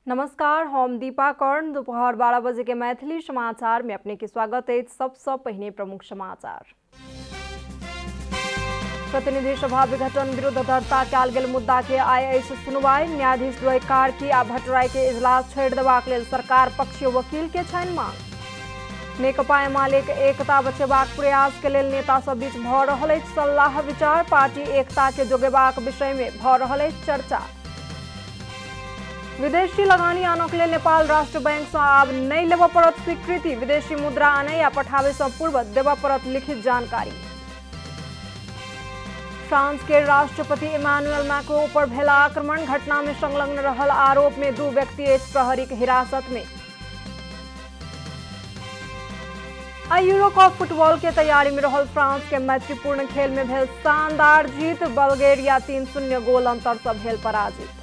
नमस्कार, हम दीपा कर्ण। दोपहर 12 बजे के मैथिली समाचार में अपने के स्वागत है। सबसे पहले प्रमुख समाचार। प्रतिनिधि सभा विघटन विरुद्ध दर्ता कयल गेल मुद्दा के आइ सुनवाई। न्यायाधीश द्वय कार्की आ भट्टराई के इजलास छोड़ि देबाक लेल सरकार पक्षीय वकील के छनि मांग। नेकपा एमाले के एकता बचेबाक प्रयास के लेल नेता सब बीच भऽ रहल अछि सलाह विचार। पार्टी एकता के जोगेबाक विषय में भऽ रहल अछि चर्चा। विदेशी लगानी आनक लेल नेपाल राष्ट्र बैंक से आब नहीं लेबऽ पड़त स्वीकृति। विदेशी मुद्रा आने या पठावे से पूर्व देबऽ पड़त लिखित जानकारी। फ्रांस के राष्ट्रपति इमानुएल मैक्रों पर भेल आक्रमण। घटना में संलग्न रहल आरोप में 2 व्यक्ति प्रहरी के हिरासत में। यूरो कप फुटबॉल के तैयारी में रहल फ्रांस के मैत्रीपूर्ण खेल में भेल शानदार जीत। बल्गेरिया 3-0 गोल अंतर से भेल पराजित।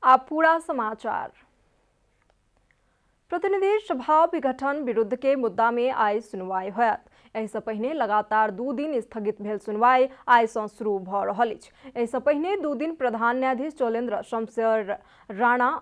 अब पूरा समाचार। प्रतिनिधि सभा विघटन विरुद्ध के मुद्दा में आई सुनवाई होयत। एहि से पहिने लगातार 2 दिन स्थगित भेल सुनवाई आई से शुरू भऽ रहल अछि। एहि से पहिने 2 दिन प्रधान न्यायाधीश चोलेन्द्र शमशेर राणा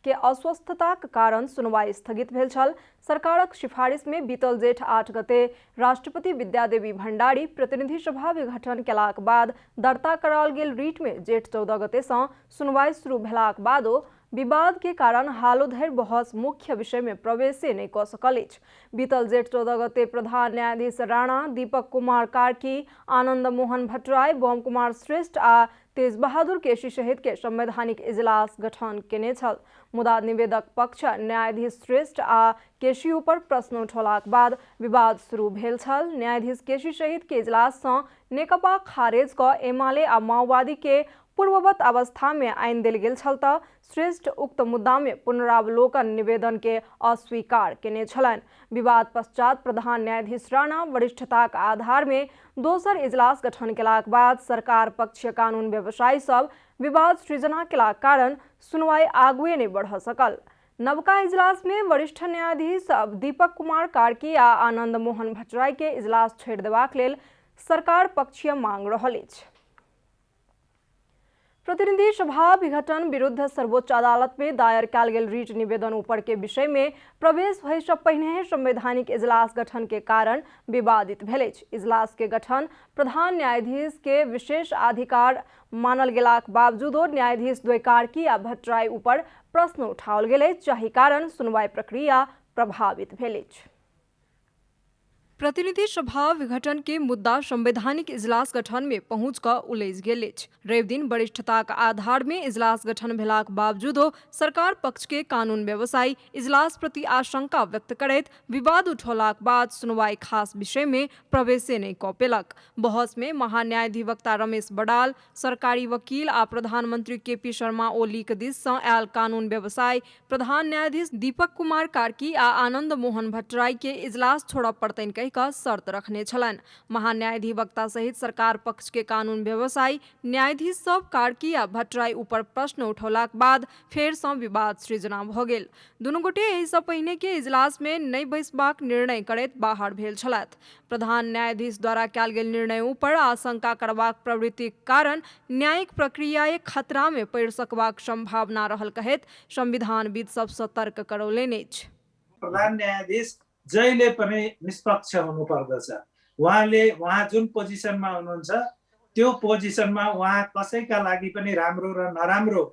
के अस्वस्थता के कारण सुनवाई स्थगित भेल छल। सरकारक सिफारिश में बीतल जेठ 8 गते राष्ट्रपति विद्यादेवी भंडारी प्रतिनिधि सभा विघटन केलाक बाद दर्ता कराओल गेल रीट में जेठ 14 गते से सुनवाई शुरू भेलाक बादो विवाद के कारण हालो धरि बहस मुख्य विषय में प्रवेशे नहीं कऽ सकल अछि। बीतल जेठ 14 गते प्रधान न्यायाधीश राणा, दीपक कुमार कार्की, आनंद मोहन भट्टराई, बम कुमार श्रेष्ठ आ तेज बहादुर केसी सहित के संवैधानिक इजलास गठन केने छल। मुदा निवेदक पक्ष न्यायाधीश श्रेष्ठ आ केसी ऊपर प्रश्न उठौलाक बाद विवाद शुरू भेल छल। न्यायाधीश केसी सहित के इजलास से नेकपा खारेज क एमाले आ माओवादी के पूर्ववत अवस्था में आइन देल गेल छल त श्रेष्ठ उक्त मुद्दा में पुनरावलोकन निवेदन के अस्वीकार केने छलनि। विवाद पश्चात प्रधान न्यायाधीश राणा वरिष्ठताक आधार में दोसर इजलास गठन केलाक बाद सरकार पक्षीय कानून व्यवसायी सब विवाद सृजना केलाक कारण सुनवाई आगुए नहीं बढ़ सकल। नवका इजलास में वरिष्ठ न्यायाधीश दीपक कुमार कार्की आ आनंद मोहन भट्टराई के इजलास छोड़ि देबाक लेल सरकार पक्षीय मांग रहल अछि। प्रतिनिधि सभा विघटन विरुद्ध सर्वोच्च अदालत में दायर कयल गेल रीट निवेदन ऊपर के विषय में प्रवेश भय से पहिने संवैधानिक इजलास गठन के कारण विवादित भेल अछि। इजलास के गठन प्रधान न्यायाधीश के विशेष अधिकार मानल गेलाक बावजूदो न्यायाधीश द्वय कार्की आ भट्टराई ऊपर प्रश्न उठाओल गेल अछि, जाहि कारण सुनवाई प्रक्रिया प्रभावित भेल अछि। प्रतिनिधि सभा विघटन के मुद्दा संवैधानिक इजलास गठन में पहुंच क उलझि गेल अछि। रवि दिन वरिष्ठताक आधार में इजलास गठन भेलाक बावजूदो सरकार पक्ष के कानून व्यवसायी इजलास प्रति आशंका व्यक्त करैत विवाद उठौलाक बाद सुनवाई खास विषय में प्रवेशे नहीं कऽ पेलक। बहस में महान्यायाधिवक्ता रमेश बड़ाल, सरकारी वकील आ प्रधानमंत्री केपी शर्मा ओलीक दिस सँ आयल कानून व्यवसायी प्रधान न्यायाधीश दीपक कुमार कार्की आ आनंद मोहन भट्टराई के इजलास छोड़ऽ पड़तनि कहि का शर्त रखने छलनि। महान्यायाधिवक्ता सहित सरकार पक्ष के कानून व्यवसायी न्यायाधीश सब कार्की आ भट्टराई ऊपर प्रश्न उठौलाक बाद फेर सँ विवाद सृजना भऽ गेल। दुनू गोटे एहि सँ पहिने के इजलास में नहीं बैसबाक निर्णय करैत बाहर भेल छलथि। प्रधान न्यायाधीश द्वारा कयल गेल निर्णय ऊपर आशंका करबाक प्रवृत्तिक कारण न्यायिक प्रक्रिया खतरा में पड़ि सकबाक संभावना रहल कहैत संविधानविद सब सतर्क करौलनि अछि। प्रधान न्यायाधीश जहिले पनि निष्पक्ष हुनुपर्दछ। उहाँ जुन पोजिसनमा हुनुहुन्छ त्यो पोजिसनमा उहाँ कसैका लागि पनि राम्रो र नराम्रो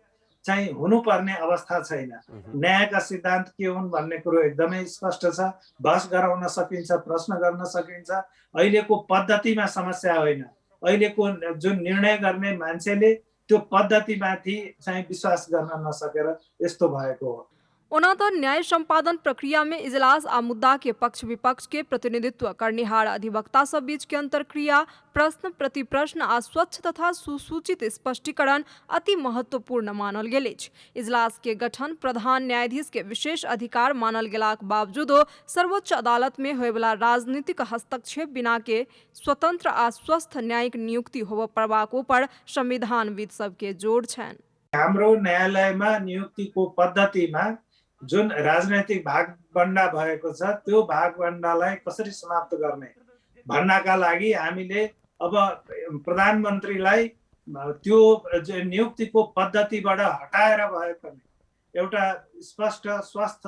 चाहिँ हुनुपर्ने अवस्था छैन। न्यायका सिद्धान्त के हुन् भन्ने कुरो एकदमै स्पष्ट छ। बहस गराउन सकिन्छ, प्रश्न गर्न सकिन्छ। अहिलेको पद्धतिमा समस्या होइन, अहिलेको जुन निर्णय गर्ने मान्छेले त्यो पद्धतिमाथि चाहिँ विश्वास गर्न नसकेर यस्तो भएको हो। ओना तो न्याय संपादन प्रक्रिया में इजलास आ मुद्दा के पक्ष विपक्ष के प्रतिनिधित्व करनिहार अधिवक्ता सब बीच के अंतरक्रिया, प्रश्न प्रतिप्रश्न आ स्वच्छ तथा सुसूचित स्पष्टीकरण अति महत्वपूर्ण मानल गेल अछि। इजलास के गठन प्रधान न्यायाधीश के विशेष अधिकार मानल गेलाक बावजूदो सर्वोच्च अदालत में होयवला राजनीतिक हस्तक्षेप बिना के स्वतंत्र आ स्वस्थ न्यायिक नियुक्ति होबऽ पड़बाक ऊपर संविधानविद सबके जोड़ छनि। हाम्रो न्यायालयमा नियुक्तिको पद्धतिमा जुन राजनैतिक भागबण्डा भएको छ त्यो भागबण्डालाई कसरी समाप्त गर्ने भन्नका लागि हामीले अब प्रधानमन्त्रीलाई त्यो नियुक्तिको पद्धतिबाट हटाएर भए पनि एउटा स्पष्ट स्वस्थ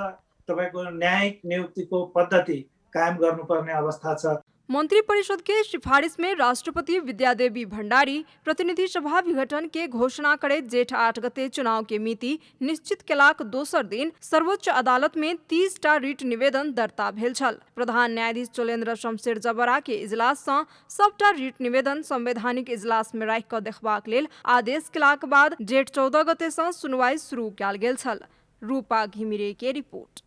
तपाईको न्यायिक नियुक्तिको पद्धति कायम गर्नुपर्ने अवस्था छ। मंत्री परिषद के सिफारिश में राष्ट्रपति विद्यादेवी भंडारी प्रतिनिधि सभा विघटन के घोषणा करे जेठ 8 गते चुनाव के मिति निश्चित केलाक दोसर दिन सर्वोच्च अदालत में 30 टा रिट निवेदन दर्ता भेल छल। प्रधान न्यायाधीश चोलेन्द्र शमशेर जबरा के इजलास सँ सबटा रिट निवेदन संवैधानिक इजलास में राखि क देखबाक लेल आदेश केलाक बाद जेठ 14 गते सँ सुनवाई शुरू कयल गेल छल। रूपा घिमिरे के रिपोर्ट।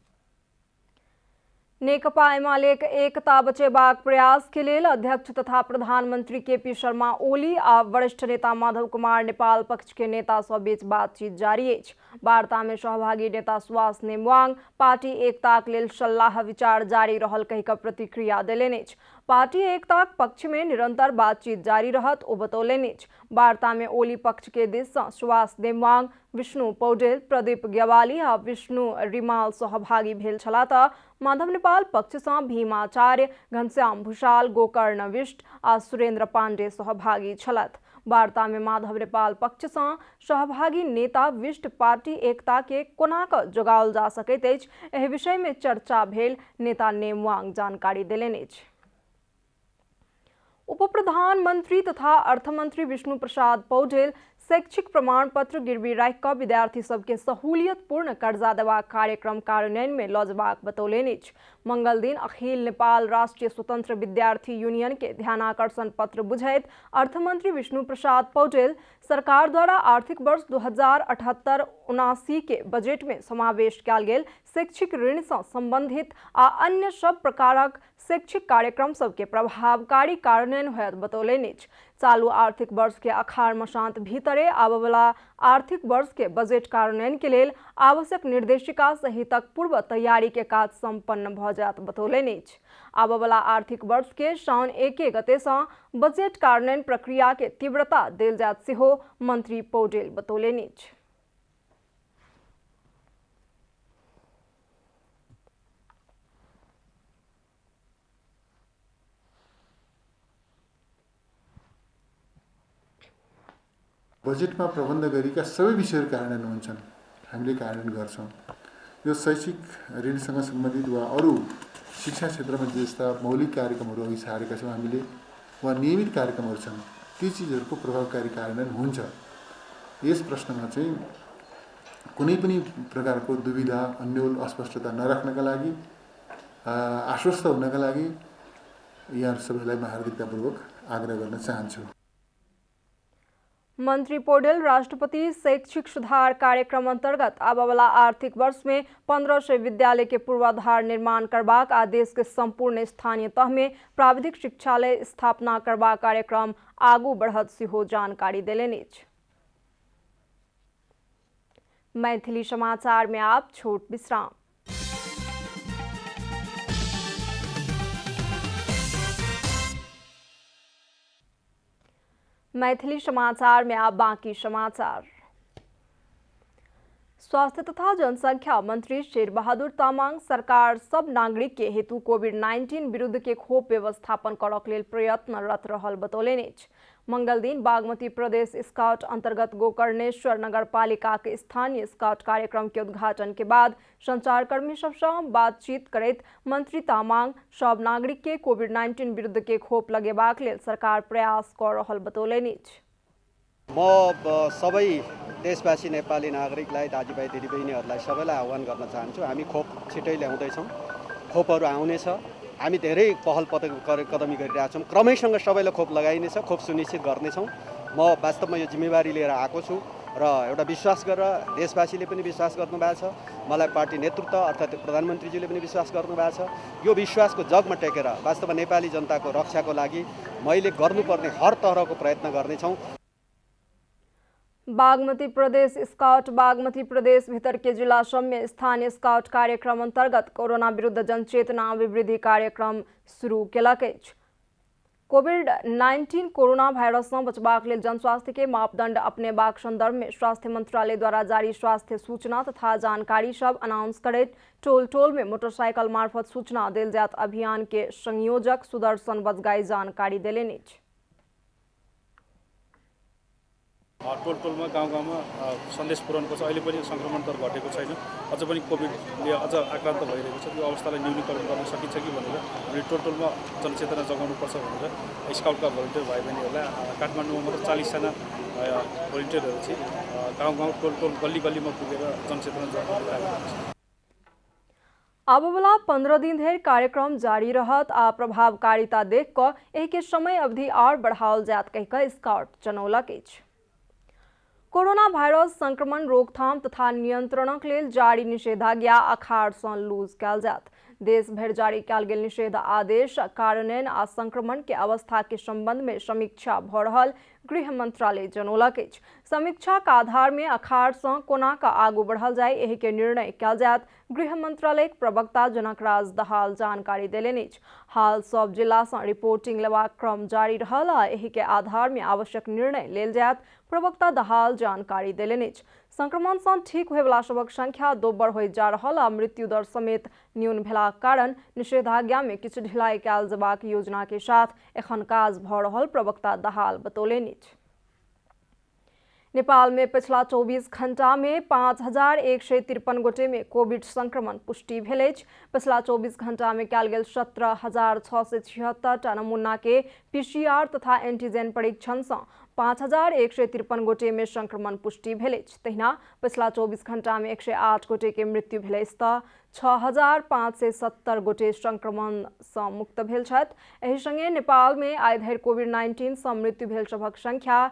नेकपा एमालेक एकता बचेबाक प्रयास के लेल अध्यक्ष तथा प्रधानमंत्री केपी शर्मा ओली आ वरिष्ठ नेता माधव कुमार नेपाल पक्ष के नेता सब बीच बातचीत जारी अछि। वार्ता में सहभागी नेता सुवास नेमवाङ पार्टी एकताक लेल सल्लाह विचार जारी रहल कहि क प्रतिक्रिया देलनि अछि। पार्टी एकताक पक्ष में निरंतर बातचीत जारी रहत ओ बतौलनि अछि। वार्ता में ओली पक्ष के दिस सँ सुवास नेमवाङ, विष्णु पौडेल, प्रदीप ग्यावाली आ विष्णु रिमाल सहभागी भेल छलाह त माधव नेपाल पक्ष सँ भीम आचार्य, घनश्याम भूषाल, गोकर्ण विष्ट आ सुरेन्द्र पाण्डे सहभागी छलथि। वार्ता में माधव नेपाल पक्ष सँ सहभागी नेता विष्ट पार्टी एकता के कोना क जोगाओल जा सकैत अछि एहि विषय में चर्चा भेल नेता नेमवाङ जानकारी देलनि अछि। उप प्रधानमंत्री तथा अर्थमंत्री विष्णु प्रसाद पौडेल शैक्षिक प्रमाण पत्र गिरवी राखि क विद्यार्थी सबके सहूलियतपूर्ण कर्जा देबाक कार्यक्रम कार्यान्वयन में लऽ जेबाक बतौलनि अछि। मंगल दिन अखिल नेपाल राष्ट्रीय स्वतंत्र विद्यार्थी यूनियन के ध्यानाकर्षण पत्र बुझैत अर्थमंत्री विष्णु प्रसाद पौडेल सरकार द्वारा आर्थिक वर्ष 2078-79 के बजट में समावेश कयल गेल शैक्षिक ऋण सँ संबंधित आ अन्य सब प्रकारक शैक्षिक कार्यक्रम सबके प्रभावकारी कार्यान्वयन होयत बतौलनि अछि। चालू आर्थिक वर्ष के अखाड़ मसांत भीतरे आबयवला आर्थिक वर्ष के बजट कार्यान्वयन के लेल आवश्यक निर्देशिका सहितक पूर्व तैयारी के काज संपन्न भ जायत बतौलनि अछि। आबयवला आर्थिक वर्ष के साउन 1 गते सँ बजट कार्यान्वयन प्रक्रिया के तीव्रता देल जायत सेहो मंत्री पौडेल बतौलनि अछि। बजेटमा प्रबन्ध गरेका सबै विषयहरू कार्यान्वयन हुन्छन्, हामीले कार्यान्वयन गर्छौँ। यो शैक्षिक ऋणसँग सम्बन्धित वा अरू शिक्षा क्षेत्रमा जस्ता मौलिक कार्यक्रमहरू अघि सारेका छौँ हामीले वा नियमित कार्यक्रमहरू छन्, ती चिजहरूको प्रभावकारी कार्यान्वयन हुन्छ। यस प्रश्नमा चाहिँ कुनै पनि प्रकारको दुविधा, अन्यल, अस्पष्टता नराख्नका लागि, आश्वस्त हुनका लागि यहाँ सबैलाई म हार्दिकतापूर्वक आग्रह गर्न चाहन्छु। मंत्री पौडेल राष्ट्रपति शैक्षिक सुधार कार्यक्रम अंतर्गत आबयवला आर्थिक वर्ष में 1500 विद्यालय के पूर्वाधार निर्माण करबाक आ देश के संपूर्ण स्थानीय तह में प्राविधिक शिक्षालय स्थापना करबाक कार्यक्रम आगू बढ़त सेहो जानकारी देलनि अछि। मैथिली समाचार में आप छोट विश्राम। मैथिली समाचार में आप बाकी समाचार। स्वास्थ्य तथा जनसंख्या मंत्री शेरबहादुर तामाङ सरकार सब नागरिक के हेतु कोविड-19 विरुद्ध के खोप व्यवस्थापन करक लेल प्रयत्नरत रहल बतौलनि अछि। मंगल दिन बागमती प्रदेश स्काउट अंतर्गत गोकर्णेश्वर नगरपालिका के स्थानीय स्काउट कार्यक्रम के उद्घाटन के बाद संचारकर्मी सबसँ बातचीत करैत मंत्री तामाङ सब नागरिक के कोविड-19 विरुद्ध के खोप लगेबाक लेल सरकार प्रयास कर रहल बतौलनि अछि। म सबै देशवासी नेपाली नागरिकलाई, दाजुभाइ दिदीबहिनीहरूलाई सबैलाई आह्वान गर्न चाहन्छु। हामी खोप छिटै ल्याउँदैछौँ, खोपहरू आउनेछ। हामी धेरै पहल कदमी गरिरहेका छौँ। क्रमैसँग सबैलाई खोप लगाइनेछ, खोप सुनिश्चित गर्नेछौँ। म वास्तवमा यो जिम्मेवारी लिएर आएको छु र एउटा विश्वास गरेर देशवासीले पनि विश्वास गर्नुभएको छ, मलाई पार्टी नेतृत्व अर्थात् प्रधानमन्त्रीजीले पनि विश्वास गर्नुभएको छ। यो विश्वासको जगमा टेकेर वास्तवमा नेपाली जनताको रक्षाको लागि मैले गर्नुपर्ने हर तरहको प्रयत्न गर्नेछौँ। बागमती प्रदेश स्काउट बागमती प्रदेश भीतर के जिला सब में स्थानीय स्काउट कार्यक्रम अंतर्गत कोरोना विरुद्ध जनचेतना अभिवृद्धि कार्यक्रम शुरू केलक अछि। कोभिड-19 कोरोना भाइरस से बचबाक लेल जनस्वास्थ्य के मापदंड अपनेबाक संदर्भ में स्वास्थ्य मंत्रालय द्वारा जारी स्वास्थ्य सूचना तथा जानकारी सब अनाउंस करैत टोल टोल में मोटरसाइकिल मार्फत सूचना देल जात अभियान के संयोजक सुदर्शन बजगाई जानकारी देलनि। टोल टोलमा गाउँ गाउँमा सन्देश पुर्याउनुपर्छ। अहिले पनि संक्रमण दर घटेको छैन, अझ पनि कोभिडले अझ आक्रान्त भइरहेको छ। यो अवस्थालाई न्यूनीकरण गर्न सकिन्छ कि भनेर हामीले टोल टोलमा जनचेतना जगाउनुपर्छ भनेर स्काउटका भोलिन्टियर भाइ बहिनीहरूलाई काठमाडौँमा मात्र 40 जना भोलिन्टियरहरू चाहिँ गाउँ गाउँ टोल टोल गल्ली गल्लीमा पुगेर जनचेतना जगाउने कार्य गर्छ। अब वाला 15 दिन धरि कार्यक्रम जारी रहत आ प्रभावकारिता देख क एहि के समय अवधि और बढ़ाओल जात कहि क स्काउट जनौलक अछि। कोरोना भाइरस संक्रमण रोकथाम तथा नियंत्रणक लेल जारी निषेधाज्ञा अखाड़ सँ लूज कयल जात। देश भर जारी कयल गेल निषेध आदेश कार्यान्वयन आ संक्रमण के अवस्था के संबंध में समीक्षा भ रहल गृह मंत्रालय जनौलक अछि। समीक्षा के आधार में अखाड़ सँ कोना का आगू बढ़ल जाय एहि के निर्णय कयल जात गृह मंत्रालय प्रवक्ता जनकराज दहाल जानकारी देलनि अछि। हाल सब जिला सँ रिपोर्टिंग लेबाक क्रम जारी रहल आ एहि के आधार में आवश्यक निर्णय लेल जायत प्रवक्ता दहाल जानकारी देलनि अछि। संक्रमण सँ ठीक होयवला सबक संख्या दोब्बर होइत जा रहल आ मृत्यु दर समेत न्यून भेलाक कारण निषेधाज्ञा में किछु ढिलाई कयल जेबाक योजना के साथ एखन काज भ रहल प्रवक्ता दहाल बतौलनि अछि। नेपाल में पिछला 24 घंटा में 5153 गोटे में कोविड संक्रमण पुष्टि भेल अछि। पिछला 24 घंटा में कयल गेल 17,676 टा नमूना के पीसीआर तथा एंटीजन परीक्षण सँ 5153 गोटे में संक्रमण पुष्टि भेल अछि। तहिना पिछला 24 घंटा में 108 गोटे के मृत्यु भेल अछि तऽ 6,570 गोटे संक्रमण सँ मुक्त भेल छथि। एहि संगे नेपाल में आइ धरि कोविड-19 सँ मृत्यु भेल सभक संख्या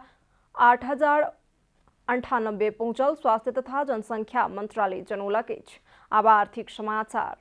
8,098 पहुंचल स्वास्थ्य तथा जनसंख्या मंत्रालय जनौलक अछि। आब आर्थिक समाचार।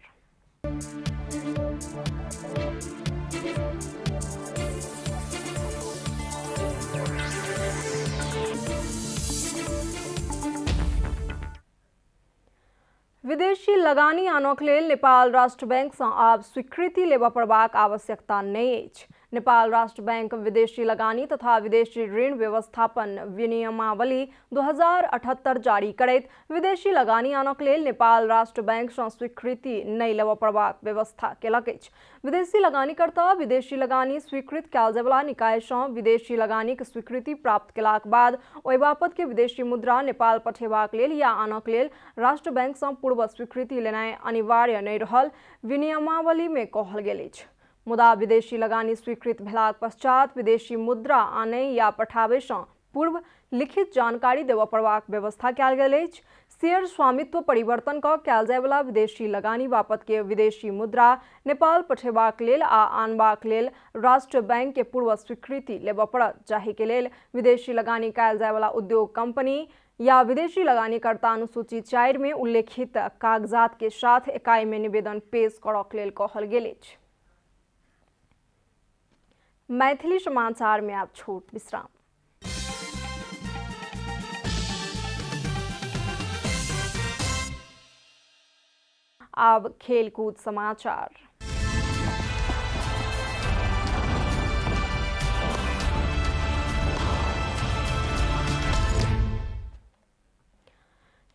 विदेशी लगानी आनक लेल नेपाल राष्ट्र बैंक सँ आब स्वीकृति लेबऽ पड़बाक आवश्यकता नहि अछि। नेपाल राष्ट्र बैंक विदेशी लगानी तथा विदेशी ऋण व्यवस्थापन विनियमावली 2078 जारी करैत विदेशी लगानी आनक लेल नेपाल राष्ट्र बैंक सँ स्वीकृति नहि लेबऽ पड़बाक व्यवस्था केलक अछि। विदेशी लगानीकर्ता विदेशी लगानी स्वीकृत कयल जायवला निकाय सँ विदेशी लगानीक स्वीकृति प्राप्त केलाक बाद ओहि बापत के विदेशी मुद्रा नेपाल पठेबाक लेल या आनक लेल राष्ट्र बैंक सँ पूर्व स्वीकृति लेनाइ अनिवार्य नहि रहल विनियमावली में कहल गेल अछि। मुदा विदेशी लगानी स्वीकृत भेलाक पश्चात विदेशी मुद्रा आनै या पठाबै सँ पूर्व लिखित जानकारी देबऽ पड़बाक व्यवस्था कयल गेल अछि। शेयर स्वामित्व परिवर्तन क कयल जायवला विदेशी लगानी बापत के विदेशी मुद्रा नेपाल पठेबाक लेल आ आनबाक लेल राष्ट्र बैंक के पूर्व स्वीकृति लेबऽ पड़त, जाहि के लेल विदेशी लगानी कयल जायवला उद्योग कंपनी या विदेशी लगानीकर्ता अनुसूची 4 में उल्लेखित कागजात के साथ इकाई में निवेदन पेश करऽ लेल कहल गेल अछि। मैथिली समाचार में आप छोट विश्राम। अब खेलकूद समाचार।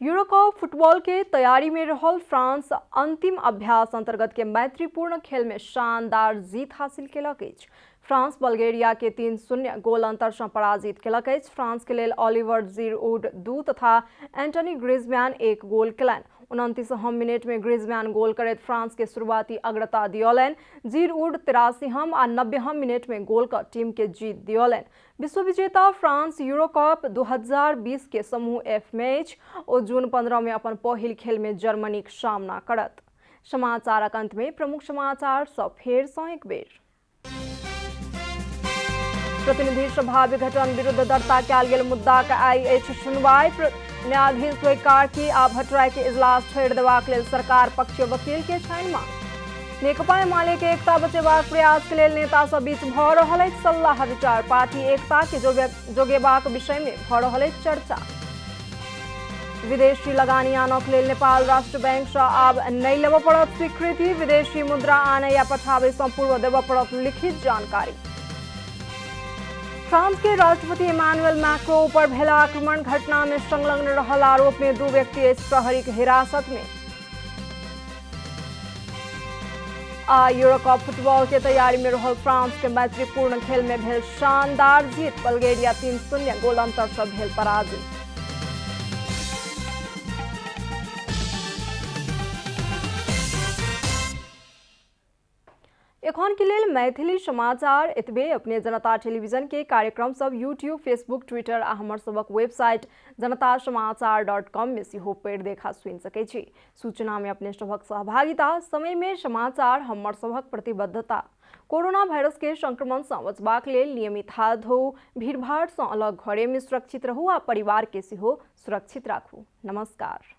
यूरोकप फुटबॉल के तैयारी में रहल फ्रांस अंतिम अभ्यास अंतर्गत के मैत्रीपूर्ण खेल में शानदार जीत हासिल केलक अछि। फ्रांस बल्गेरिया के 3-0 गोल अंतर से पराजित केलक अछि। फ्रांस के लेल ऑलिवर जीरूड 2 तथा एंटनी ग्रीजमैन 1 गोल केलनि। 29 मिनट में ग्रीजमैन गोल करैत फ्रांस के शुरुआती अग्रता दियौलनि। जीरूड 83 आ 90 मिनट में गोल कर टीम के जीत दियौलनि। विश्व विजेता फ्रांस यूरोकप 2020 के समूह एफ मैच ओ जून 15 में अपन पहिल खेल में जर्मनी के सामना करत। समाचारक अंत में प्रमुख समाचार सब फेर सँ एक बेर। प्रतिनिधि सभा विघटन विरुद्ध दर्ता कयल गेल मुद्दा के आई अछि सुनवाई। न्यायाधीश द्वैकारकी आ भट्टराय के इजलास छोड़ि देबाक लेल सरकार पक्ष वकील के छनि मांग। नेकपा एमाले के एकता बचेबाक प्रयास के लेल नेता सब बीच भ रहल अछि सलाह विचार। पार्टी एकता के जोगेबाक विषय में भ रहल अछि चर्चा। विदेशी लगानी आनक लेल नेपाल राष्ट्र बैंक सँ आब नहि लेबऽ पड़त स्वीकृति। विदेशी मुद्रा आनै या पठाबै सँ पूर्व देबऽ पड़त लिखित जानकारी। फ्रांस के राष्ट्रपति इमानुएल मैक्रों पर भेला आक्रमण घटना में संलग्न रहल आरोप में 2 व्यक्ति प्रहरी के हिरासत में। यूरो कप फुटबॉल के तैयारी में रहल फ्रांस के मैत्रीपूर्ण खेल में भेल शानदार जीत, बल्गेरिया 3-0 गोल अंतर से भेल पराजित। एखन के लेल मैथिली समाचार एतबे। अपने जनता टेलीविजन के कार्यक्रम सब यूट्यूब, फेसबुक, ट्विटर आ हमर सबक वेबसाइट जनतासमाचार.com में सेहो पढ़ि देखा सुनि सकै छी। सूचना में अपने सबक सहभागिता, समय में समाचार हमर सबक प्रतिबद्धता। कोरोना वायरस के संक्रमण से बचबाक लेल नियमित हाथ धोऊ, भीड़भाड़ से अलग घरे में सुरक्षित रहू आ परिवार के सेहो सुरक्षित राखू। नमस्कार।